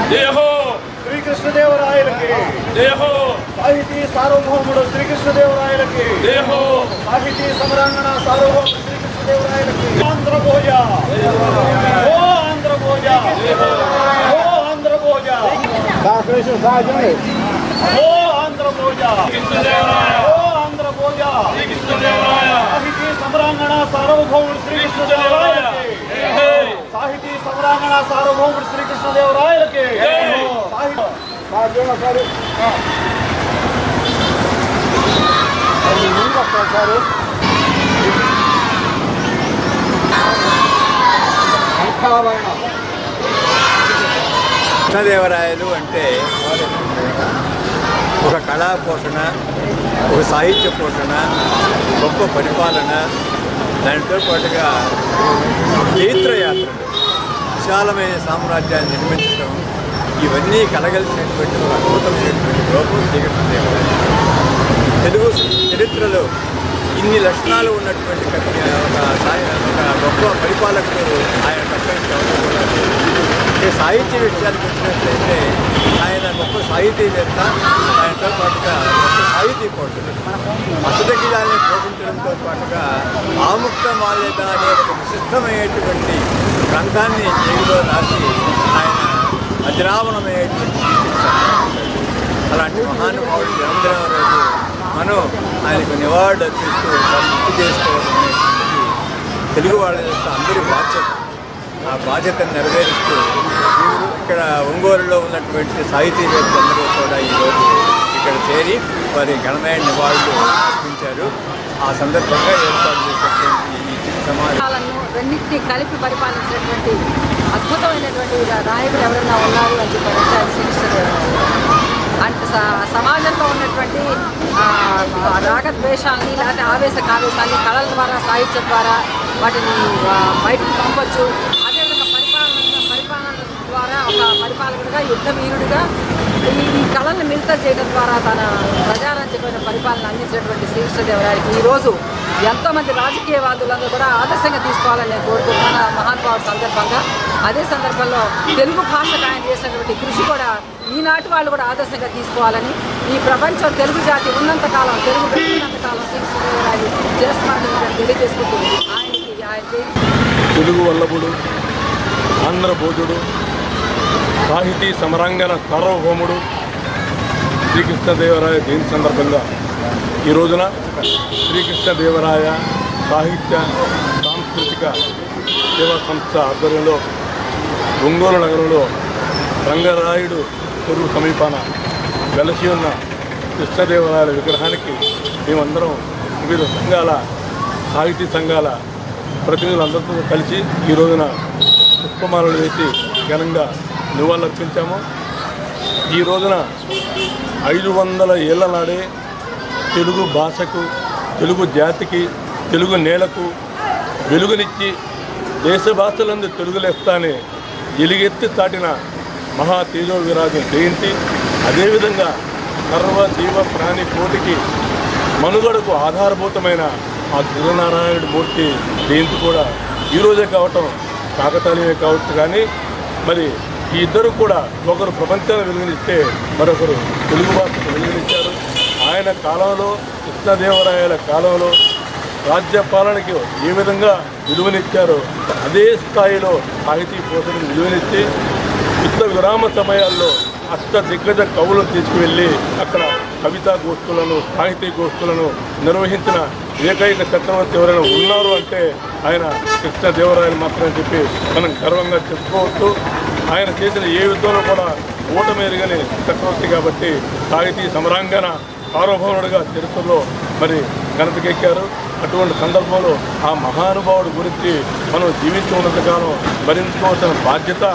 जय हो श्री कृष्णदेवरायलकी जय हो साहिती सार्वभौमुडु श्री कृष्णदेवरायलकी जय हो साहिती समरांगण सार्वभौम श्री कृष्णदेवरायलकी आंध्र भोज ओ आंध्र भोज ओ आंध्र भोज दाकृष्ण साजने ओ आंध्र भोज कृष्णदेवराय ओ आंध्र भोज श्री कृष्णदेवराय साहिती समरांगण सार्वभौम श्री कृष्णदेवरायलकी साहिती समरांगण सार्वभौम श्री कृष्णदेवरायलकी కృష్ణదేవరాయలు అంటే ఒక కళా పోషణ, ఒక సాహిత్య పోషణ, గొప్ప పరిపాలన, దానితో పాటుగా తీర్థయాత్రలు, విశాలమైన సామ్రాజ్యాన్ని నిర్మించడం, ఇవన్నీ కలగలిసినటువంటి ఒక అద్భుతమైనటువంటి రూపం శ్రీకృష్ణదేవరాయలు. తెలుగు చరిత్రలో ఇన్ని లక్షణాలు ఉన్నటువంటి ఒక గొప్ప పరిపాలకుడు ఆయన ప్రపంచంలో. సాహిత్య విషయానికి వచ్చినట్లయితే ఆయన గొప్ప సాహితీవేత్త, ఆయనతో పాటుగా గొప్ప సాహితీ పోషకుడు. అసదగిలాన్ని పోషించడంతో పాటుగా ఆముక్త మాల్యద అనే ఒక విశిష్టమైనటువంటి గ్రంథాన్ని తెలుగులో రాసి ఆయన అజరావణమైనటువంటి అలాంటి మహానుభావుడు జన్మదినం రోజు మనం ఆయనకు నివాళులు అర్పిస్తూ గుర్తు చేసుకోవడం అనేటువంటిది తెలుగు వాళ్ళ యొక్క అందరి బాధ్యత. ఆ బాధ్యతను నెరవేరుస్తూ ఇక్కడ ఒంగోలులో ఉన్నటువంటి సాహితీవేత్తలందరూ కూడా ఈరోజు ఇక్కడ చేరి వారి ఘనమైన నివాళులు అర్పించారు. ఆ సందర్భంగా ఏర్పాటు చేసినటువంటి ఈ సమావేశాలను రెండింటినీ కలిపి పరిపాలించినటువంటి అద్భుతమైనటువంటి నాయకులు ఎవరైనా ఉన్నారు అని చెప్పారంటే అది శ్రీకృష్ణదేవరాయలు. అంటే సమాజంలో ఉన్నటువంటి రాగద్వేషాలని లేకపోతే ఆవేశ కావేశాన్ని కళల ద్వారా, సాహిత్యం ద్వారా వాటిని బయటకు పంపొచ్చు. అదేవిధంగా పరిపాలన ద్వారా ఒక పరిపాలకుడిగా, యుద్ధ వీరుడిగా ఈ కళలను మిళితం చేయడం ద్వారా తన ప్రజారాజ్యమైన పరిపాలన అందించినటువంటి శ్రీకృష్ణదేవరాయలకి ఈరోజు ఎంతోమంది రాజకీయవాదులందరూ కూడా ఆదర్శంగా తీసుకోవాలని నేను కోరుకుంటున్నాను మహానుభావుడు సందర్భంగా. అదే సందర్భంలో తెలుగు భాషకు ఆయన చేసినటువంటి కృషి కూడా ఈనాటి వాళ్ళు కూడా ఆదర్శంగా తీసుకోవాలని, ఈ ప్రపంచం తెలుగు జాతి ఉన్నంతకాలం, తెలుగు ఉన్నంతకాలం శ్రీకృష్ణదేవరాయలు చేస్తున్నారని తెలియజేసుకుంటూ ఆయనకి తెలుగు వల్లభుడు, ఆంధ్ర భోజుడు, సాహితీ సమరాంగణ సార్వభౌముడు శ్రీకృష్ణదేవరాయ జయంతి సందర్భంగా ఈ రోజున శ్రీకృష్ణదేవరాయ సాహిత్య సాంస్కృతిక సేవా సంస్థ ఆధ్వర్యంలో ఒంగోలు నగరంలో రంగరాయుడు చెరువు సమీపాన వెలసి ఉన్న కృష్ణదేవరాయల విగ్రహానికి మేమందరం వివిధ సంఘాల, సాహితీ సంఘాల ప్రతినిధులందరితో కలిసి ఈ రోజున పుష్పమాలలు వేసి ఘనంగా నివాళులర్పించాము. ఈ రోజున 500 ఏళ్ల నాడే తెలుగు భాషకు, తెలుగు జాతికి, తెలుగు నేలకు వెలుగునిచ్చి దేశ భాషలందు తెలుగు లెఫ్తానే ఎలుగెత్తి చాటిన మహా తేజో విరాజు జయంతి. అదేవిధంగా సర్వ జీవ ప్రాణి కోటికి మనుగడకు ఆధారభూతమైన ఆ గురునారాయణుడి మూర్తి జయంతి కూడా ఈరోజే కావటం కాకతాళీయమే కావచ్చు. కానీ మరి ఈ ఇద్దరు కూడా ఒకరు ప్రపంచాన్ని వెలుగునిస్తే మరొకరు తెలుగు భాషకు వెలుగునిచ్చారు. ఆయన కాలంలో, కృష్ణదేవరాయల కాలంలో రాజ్యపాలనకి ఏ విధంగా విలువనిచ్చారో అదే స్థాయిలో సాహితీ పోషణకు విలువనిచ్చి యుద్ధ విరామ సమయాల్లో అష్ట దిగ్గజ కవులను తీసుకువెళ్ళి అక్కడ కవితా గోష్ఠులను సాహితీ గోష్ఠులను నిర్వహించిన ఏకైక చక్రవర్తి ఎవరైనా ఉన్నారు అంటే ఆయన కృష్ణదేవరాయలు మాత్రమే చెప్పి మనం గర్వంగా చెప్పుకోవచ్చు. ఆయన చేసిన ఏ యుద్ధంలో కూడా ఓటమి ఎరుగని చక్రవర్తి కాబట్టి సాహితీ సమరాంగణ సార్వభౌముడిగా చరిత్రలో మరి ఘనతకెక్కారు. అటువంటి సందర్భంలో ఆ మహానుభావుడి గురించి మనం జీవించి ఉన్నంతకాలం భరించుకోవాల్సిన బాధ్యత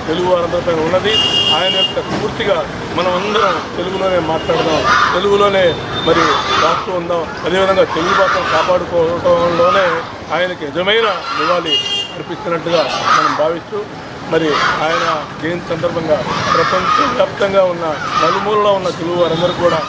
తెలుగు వారందరిపై ఉన్నది. ఆయన యొక్క స్ఫూర్తిగా మనం అందరం తెలుగులోనే మాట్లాడదాం, తెలుగులోనే మరి రాస్తూ ఉందాం. అదేవిధంగా తెలుగు భాషను కాపాడుకోవడంలోనే ఆయనకి నిజమైన నివాళి అర్పిస్తున్నట్టుగా మనం భావిస్తూ మరి ఆయన జయంతి సందర్భంగా ప్రపంచవ్యాప్తంగా ఉన్న నలుమూలలో ఉన్న తెలుగు వారందరూ కూడా